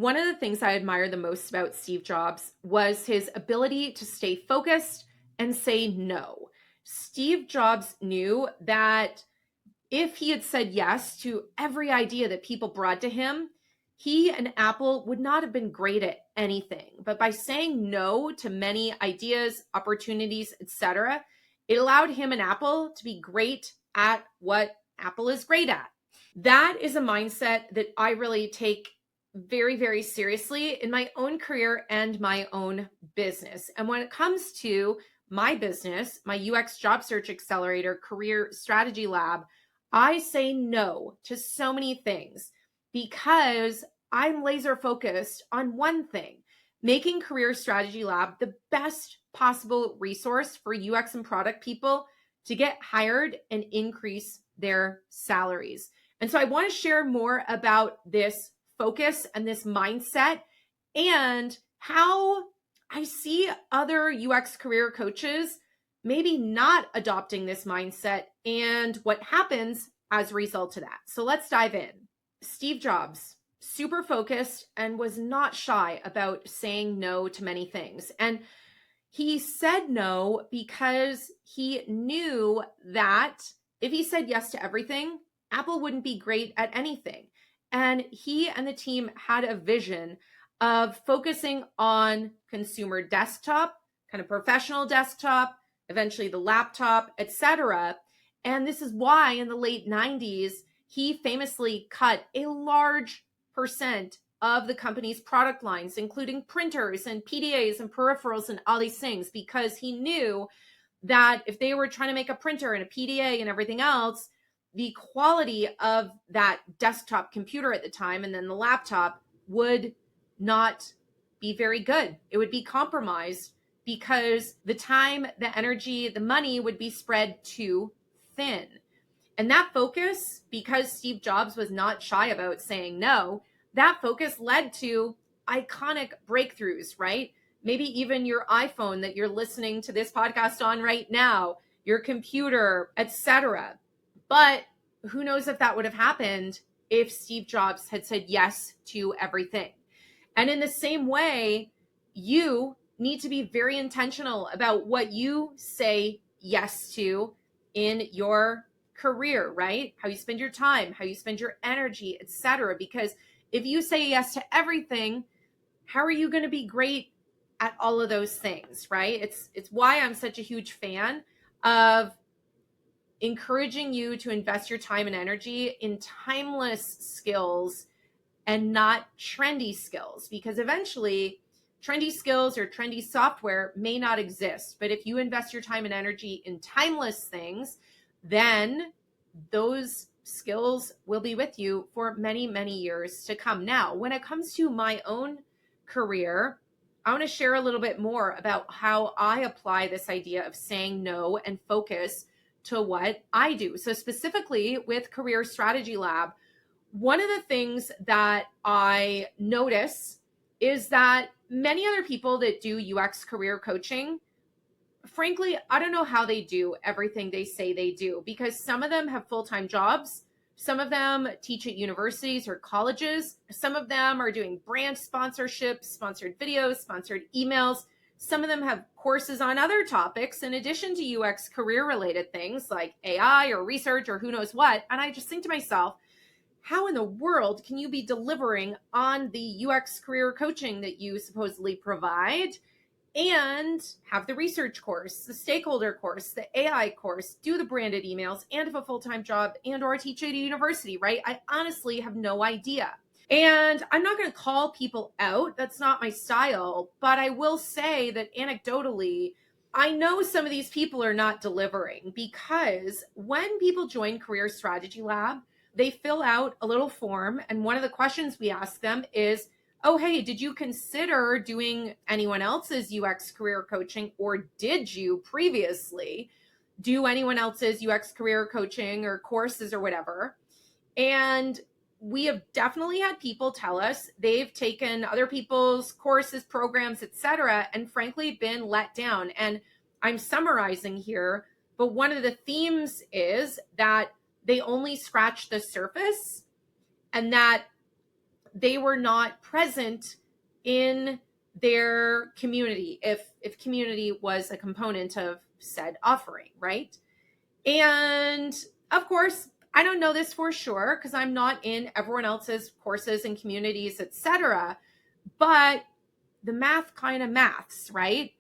One of the things I admire the most about Steve Jobs was his ability to stay focused and say no. Steve Jobs knew that if he had said yes to every idea that people brought to him, he and Apple would not have been great at anything. But by saying no to many ideas, opportunities, etc., it allowed him and Apple to be great at what Apple is great at. That is a mindset that I really take very, very seriously in my own career and my own business. And when it comes to my business, my UX Job Search Accelerator Career Strategy Lab, I say no to so many things because I'm laser focused on one thing, making Career Strategy Lab the best possible resource for UX and product people to get hired and increase their salaries. And so I want to share more about this focus and this mindset and how I see other UX career coaches maybe not adopting this mindset and what happens as a result of that. So let's dive in. Steve Jobs, super focused and was not shy about saying no to many things. And he said no because he knew that if he said yes to everything, Apple wouldn't be great at anything. And he and the team had a vision of focusing on consumer desktop, kind of professional desktop, eventually the laptop, etc. And this is why in the late 90s, he famously cut a large percent of the company's product lines, including printers and PDAs and peripherals and all these things, because he knew that if they were trying to make a printer and a PDA and everything else, the quality of that desktop computer at the time and then the laptop would not be very good. It would be compromised because the time, the energy, the money would be spread too thin. And that focus, because Steve Jobs was not shy about saying no, that focus led to iconic breakthroughs, right? Maybe even your iPhone that you're listening to this podcast on right now, your computer, etc. But who knows if that would have happened if Steve Jobs had said yes to everything. And in the same way, you need to be very intentional about what you say yes to in your career, right? How you spend your time, how you spend your energy, etc. Because if you say yes to everything, how are you going to be great at all of those things, right? It's why I'm such a huge fan of encouraging you to invest your time and energy in timeless skills and not trendy skills, because eventually trendy skills or trendy software may not exist. But if you invest your time and energy in timeless things, then those skills will be with you for many, many years to come. Now, when it comes to my own career, I want to share a little bit more about how I apply this idea of saying no and focus to what I do. So specifically with Career Strategy Lab, one of the things that I notice is that many other people that do UX career coaching, frankly, I don't know how they do everything they say they do, because some of them have full-time jobs. Some of them teach at universities or colleges. Some of them are doing brand sponsorships, sponsored videos, sponsored emails. Some of them have courses on other topics in addition to UX career related things like AI or research or who knows what. And I just think to myself, how in the world can you be delivering on the UX career coaching that you supposedly provide and have the research course, the stakeholder course, the AI course, do the branded emails, and have a full-time job and or teach at a university, right? I honestly have no idea. And I'm not going to call people out. That's not my style. But I will say that anecdotally, I know some of these people are not delivering, because when people join Career Strategy Lab, they fill out a little form. And one of the questions we ask them is, oh, hey, did you consider doing anyone else's UX career coaching, or did you previously do anyone else's UX career coaching or courses or whatever? And we have definitely had people tell us they've taken other people's courses, programs, etc., and frankly been let down. And I'm summarizing here, but one of the themes is that they only scratch the surface, and that they were not present in their community, if community was a component of said offering, right? And of course, I don't know this for sure because I'm not in everyone else's courses and communities, etc. But the math kind of maths, right?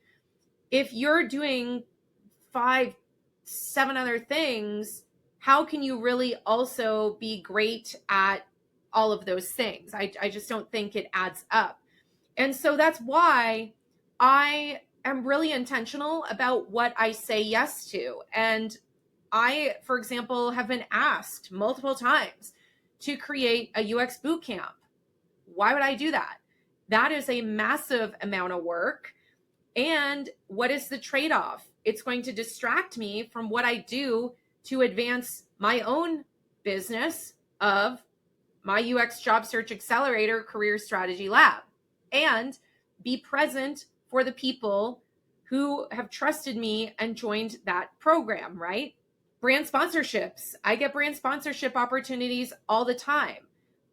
If you're doing 5, 7 other things, how can you really also be great at all of those things? I just don't think it adds up. And so that's why I am really intentional about what I say yes to. And I, for example, have been asked multiple times to create a UX bootcamp. Why would I do that? That is a massive amount of work. And what is the trade-off? It's going to distract me from what I do to advance my own business of my UX Job Search Accelerator Career Strategy Lab, and be present for the people who have trusted me and joined that program, right? Brand sponsorships. I get brand sponsorship opportunities all the time,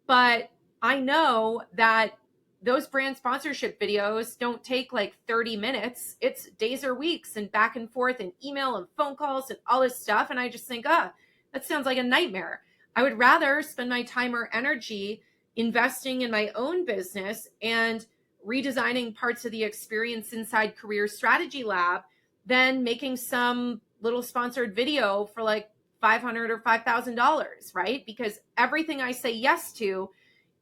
but I know that those brand sponsorship videos don't take like 30 minutes. It's days or weeks and back and forth and email and phone calls and all this stuff. And I just think, that sounds like a nightmare. I would rather spend my time or energy investing in my own business and redesigning parts of the experience inside Career Strategy Lab than making some little sponsored video for like $500 or $5,000, right? Because everything I say yes to,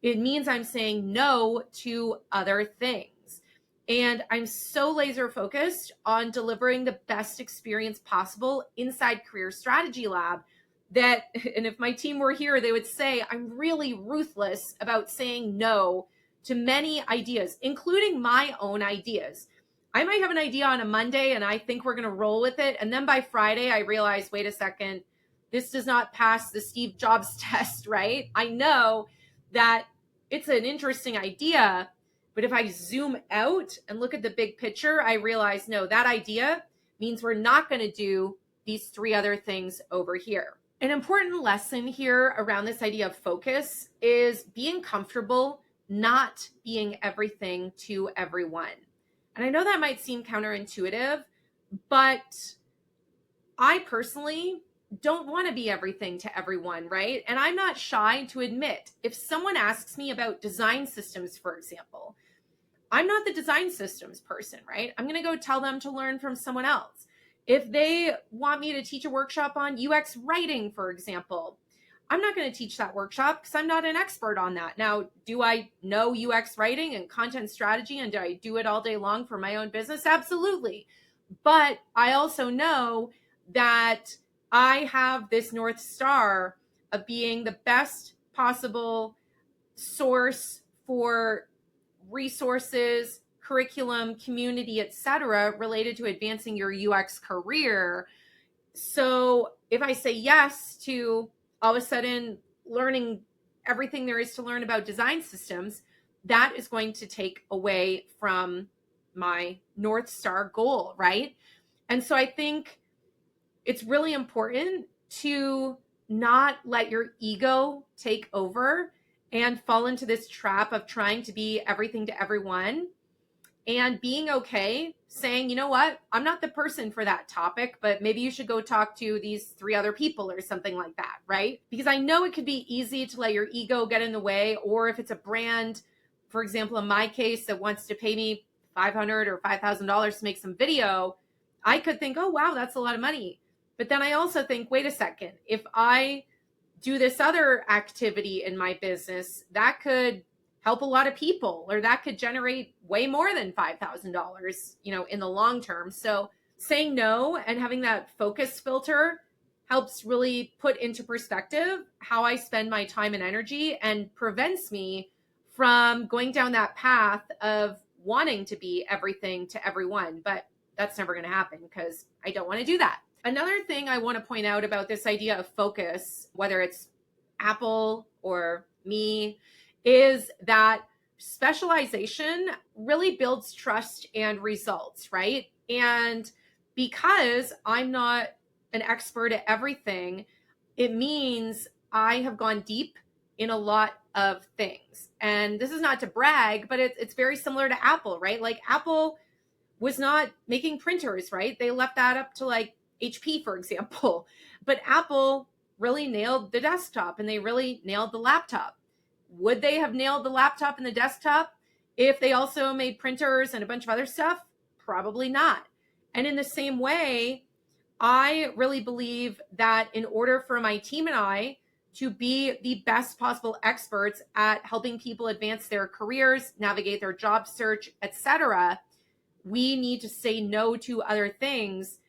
it means I'm saying no to other things. And I'm so laser focused on delivering the best experience possible inside Career Strategy Lab that, and if my team were here, they would say I'm really ruthless about saying no to many ideas, including my own ideas. I might have an idea on a Monday and I think we're going to roll with it. And then by Friday, I realize, wait a second, this does not pass the Steve Jobs test, right? I know that it's an interesting idea, but if I zoom out and look at the big picture, I realize, no, that idea means we're not going to do these 3 other things over here. An important lesson here around this idea of focus is being comfortable not being everything to everyone. And I know that might seem counterintuitive, but I personally don't want to be everything to everyone, right? And I'm not shy to admit, if someone asks me about design systems, for example, I'm not the design systems person, right? I'm going to go tell them to learn from someone else. If they want me to teach a workshop on UX writing, for example, I'm not going to teach that workshop because I'm not an expert on that. Now, do I know UX writing and content strategy, and do I do it all day long for my own business? Absolutely. But I also know that I have this North Star of being the best possible source for resources, curriculum, community, etc., related to advancing your UX career. So if I say yes to all of a sudden learning everything there is to learn about design systems, that is going to take away from my North Star goal, right? And so I think it's really important to not let your ego take over and fall into this trap of trying to be everything to everyone, and being okay saying, you know what, I'm not the person for that topic, but maybe you should go talk to these 3 other people or something like that, right? Because I know it could be easy to let your ego get in the way, or if it's a brand, for example, in my case, that wants to pay me $500 or $5,000 to make some video, I could think, oh, wow, that's a lot of money. But then I also think, wait a second, if I do this other activity in my business, that could help a lot of people, or that could generate way more than $5,000, in the long term. So saying no and having that focus filter helps really put into perspective how I spend my time and energy, and prevents me from going down that path of wanting to be everything to everyone. But that's never going to happen because I don't want to do that. Another thing I want to point out about this idea of focus, whether it's Apple or me, is that specialization really builds trust and results, right? And because I'm not an expert at everything, it means I have gone deep in a lot of things. And this is not to brag, but it's very similar to Apple, right? Like Apple was not making printers, right? They left that up to like HP, for example. But Apple really nailed the desktop and they really nailed the laptop. Would they have nailed the laptop and the desktop if they also made printers and a bunch of other stuff? Probably not. And in the same way, I really believe that in order for my team and I to be the best possible experts at helping people advance their careers, navigate their job search, etc., we need to say no to other things.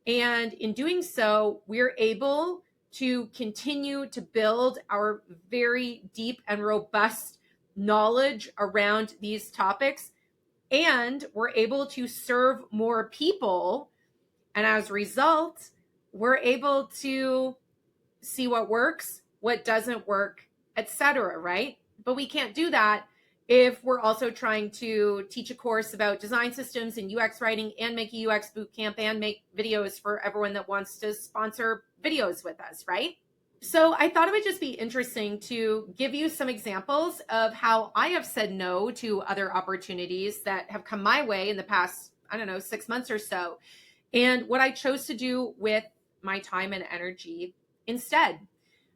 And in doing so, we're able to continue to build our very deep and robust knowledge around these topics. And we're able to serve more people. And as a result, we're able to see what works, what doesn't work, etc., right? But we can't do that if we're also trying to teach a course about design systems and UX writing and make a UX bootcamp and make videos for everyone that wants to sponsor videos with us, right? So I thought it would just be interesting to give you some examples of how I have said no to other opportunities that have come my way in the past, 6 months or so, and what I chose to do with my time and energy instead.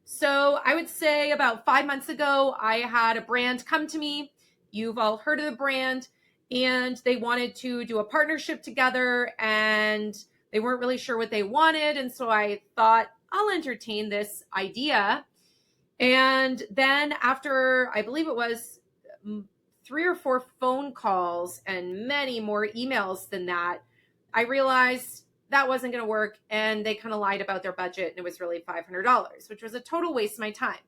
So I would say about 5 months ago, I had a brand come to me. You've all heard of the brand, and they wanted to do a partnership together, and they weren't really sure what they wanted. And so I thought, I'll entertain this idea. And then after, I believe it was 3 or 4 phone calls and many more emails than that, I realized that wasn't going to work. And they kind of lied about their budget. And it was really $500, which was a total waste of my time.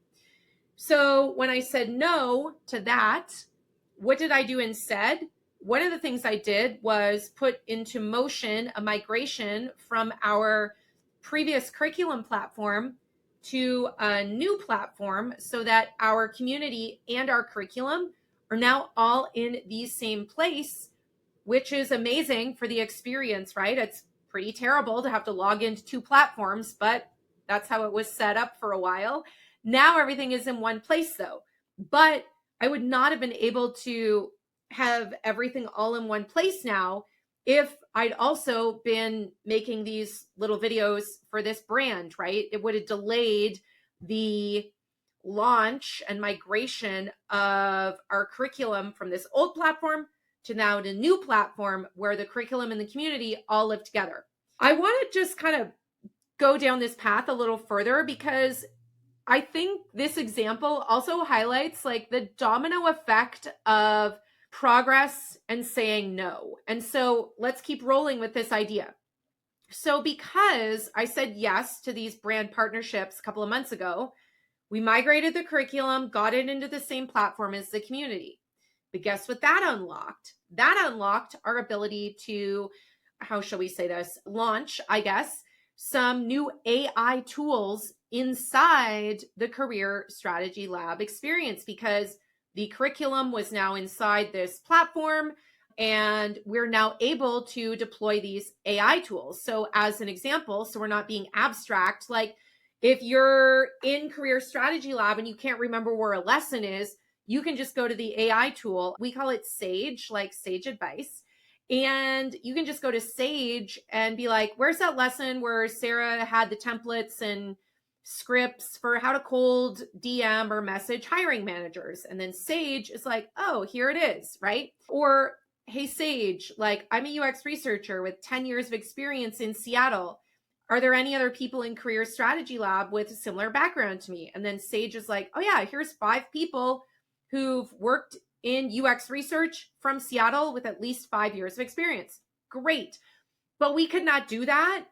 So when I said no to that, what did I do instead? One of the things I did was put into motion a migration from our previous curriculum platform to a new platform so that our community and our curriculum are now all in the same place, which is amazing for the experience, right? It's pretty terrible to have to log into 2 platforms, but that's how it was set up for a while. Now everything is in one place though. But I would not have been able to have everything all in one place now if I'd also been making these little videos for this brand, right? It would have delayed the launch and migration of our curriculum from this old platform to now the new platform where the curriculum and the community all live together. I want to just kind of go down this path a little further because I think this example also highlights like the domino effect of progress and saying no. And so let's keep rolling with this idea. So because I said yes to these brand partnerships a couple of months ago, we migrated the curriculum, got it into the same platform as the community. But guess what that unlocked? That unlocked our ability to, how shall we say this, launch, I guess, some new AI tools inside the Career Strategy Lab experience because the curriculum was now inside this platform and we're now able to deploy these AI tools. So as an example, so we're not being abstract, like if you're in Career Strategy Lab and you can't remember where a lesson is, you can just go to the AI tool. We call it Sage, like Sage Advice. And you can just go to Sage and be like, where's that lesson where Sarah had the templates and scripts for how to cold DM or message hiring managers? And then Sage is like, oh, here it is, right? Or, hey, Sage, like I'm a UX researcher with 10 years of experience in Seattle. Are there any other people in Career Strategy Lab with a similar background to me? And then Sage is like, oh yeah, here's 5 people who've worked in UX research from Seattle with at least 5 years of experience. Great. But we could not do that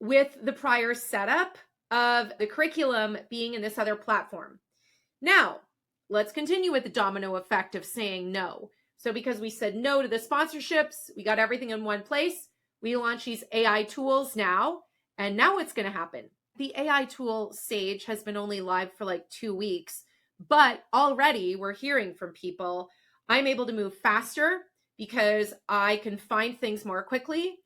with the prior setup of the curriculum being in this other platform. Now, let's continue with the domino effect of saying no. So because we said no to the sponsorships, we got everything in one place, we launch these AI tools now, and now what's going to happen? The AI tool Sage has been only live for like 2 weeks, but already we're hearing from people, I'm able to move faster because I can find things more quickly.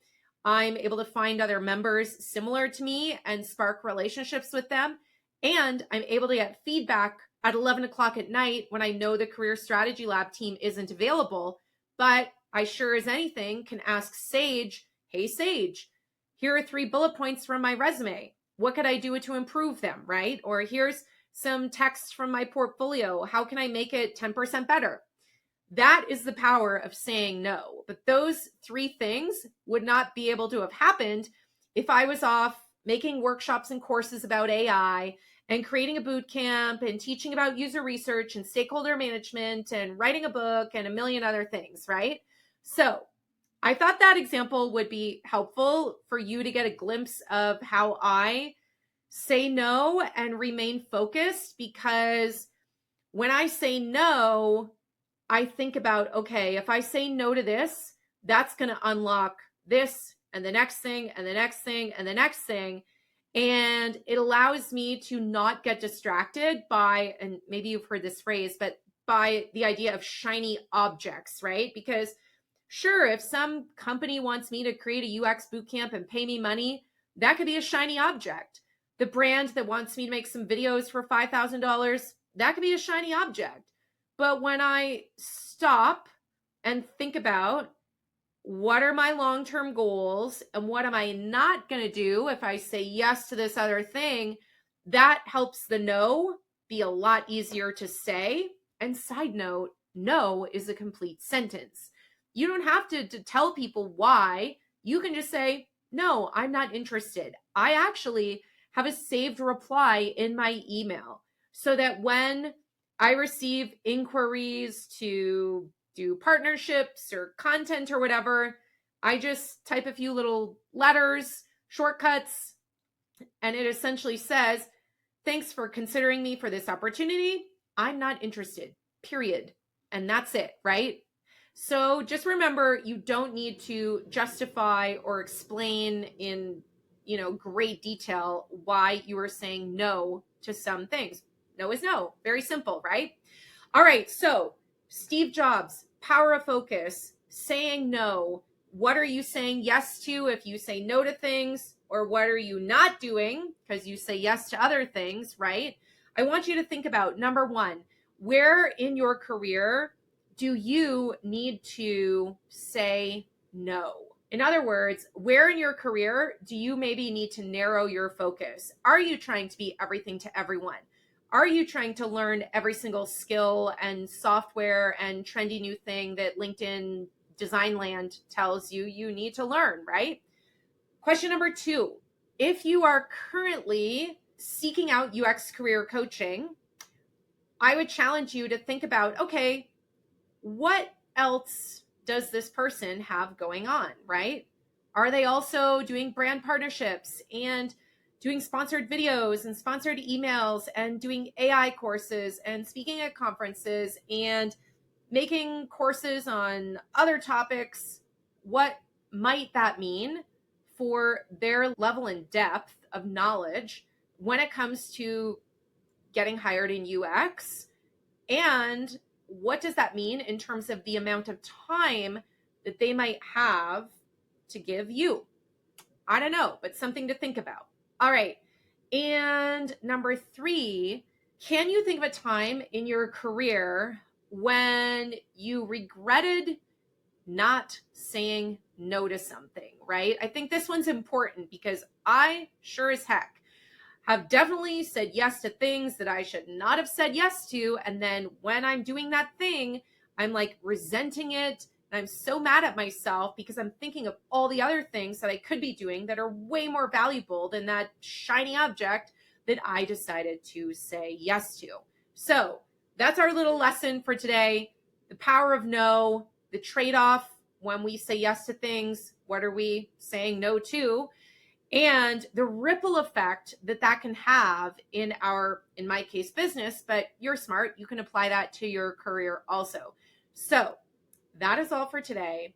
I'm able to find other members similar to me and spark relationships with them. And I'm able to get feedback at 11 o'clock at night when I know the Career Strategy Lab team isn't available, but I sure as anything can ask Sage, hey, Sage, here are 3 bullet points from my resume. What could I do to improve them, right? Or here's some text from my portfolio. How can I make it 10% better? That is the power of saying no. But those 3 things would not be able to have happened if I was off making workshops and courses about AI and creating a boot camp and teaching about user research and stakeholder management and writing a book and a million other things, right? So I thought that example would be helpful for you to get a glimpse of how I say no and remain focused, because when I say no, I think about, okay, if I say no to this, that's going to unlock this and the next thing and the next thing and the next thing. And it allows me to not get distracted by, and maybe you've heard this phrase, but by the idea of shiny objects, right? Because sure, if some company wants me to create a UX bootcamp and pay me money, that could be a shiny object. The brand that wants me to make some videos for $5,000, that could be a shiny object. But when I stop and think about what are my long-term goals and what am I not going to do if I say yes to this other thing, that helps the no be a lot easier to say. And side note, no is a complete sentence. You don't have to tell people why. You can just say, no, I'm not interested. I actually have a saved reply in my email so that when I receive inquiries to do partnerships or content or whatever, I just type a few little letters, shortcuts, and it essentially says, thanks for considering me for this opportunity. I'm not interested, period. And that's it, right? So just remember, you don't need to justify or explain in, great detail why you are saying no to some things. No is no. Very simple, right? All right. So Steve Jobs, power of focus, saying no. What are you saying yes to if you say no to things? Or what are you not doing because you say yes to other things, right? I want you to think about, number 1, where in your career do you need to say no? In other words, where in your career do you maybe need to narrow your focus? Are you trying to be everything to everyone? Are you trying to learn every single skill and software and trendy new thing that LinkedIn Design Land tells you you need to learn, right? Question number 2, if you are currently seeking out UX career coaching, I would challenge you to think about, okay, what else does this person have going on, right? Are they also doing brand partnerships and doing sponsored videos and sponsored emails and doing AI courses and speaking at conferences and making courses on other topics? What might that mean for their level and depth of knowledge when it comes to getting hired in UX? And what does that mean in terms of the amount of time that they might have to give you? I don't know, but something to think about. All right. And number 3, can you think of a time in your career when you regretted not saying no to something, right? I think this one's important because I sure as heck have definitely said yes to things that I should not have said yes to. And then when I'm doing that thing, I'm like resenting it. And I'm so mad at myself because I'm thinking of all the other things that I could be doing that are way more valuable than that shiny object that I decided to say yes to. So that's our little lesson for today. The power of no, the trade-off when we say yes to things. What are we saying no to? And the ripple effect that can have in my case, business, but you're smart. You can apply that to your career also. So that is all for today.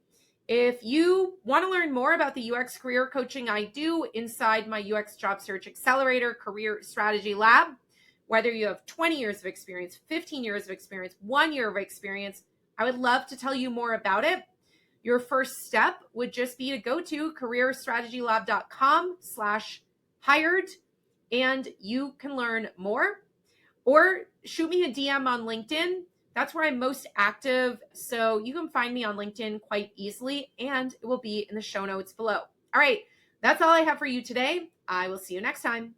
If you want to learn more about the UX career coaching I do inside my UX Job Search Accelerator Career Strategy Lab, whether you have 20 years of experience, 15 years of experience, 1 year of experience, I would love to tell you more about it. Your first step would just be to go to careerstrategylab.com/hired, and you can learn more. or shoot me a DM on LinkedIn. That's where I'm most active. So you can find me on LinkedIn quite easily, and it will be in the show notes below. All right. That's all I have for you today. I will see you next time.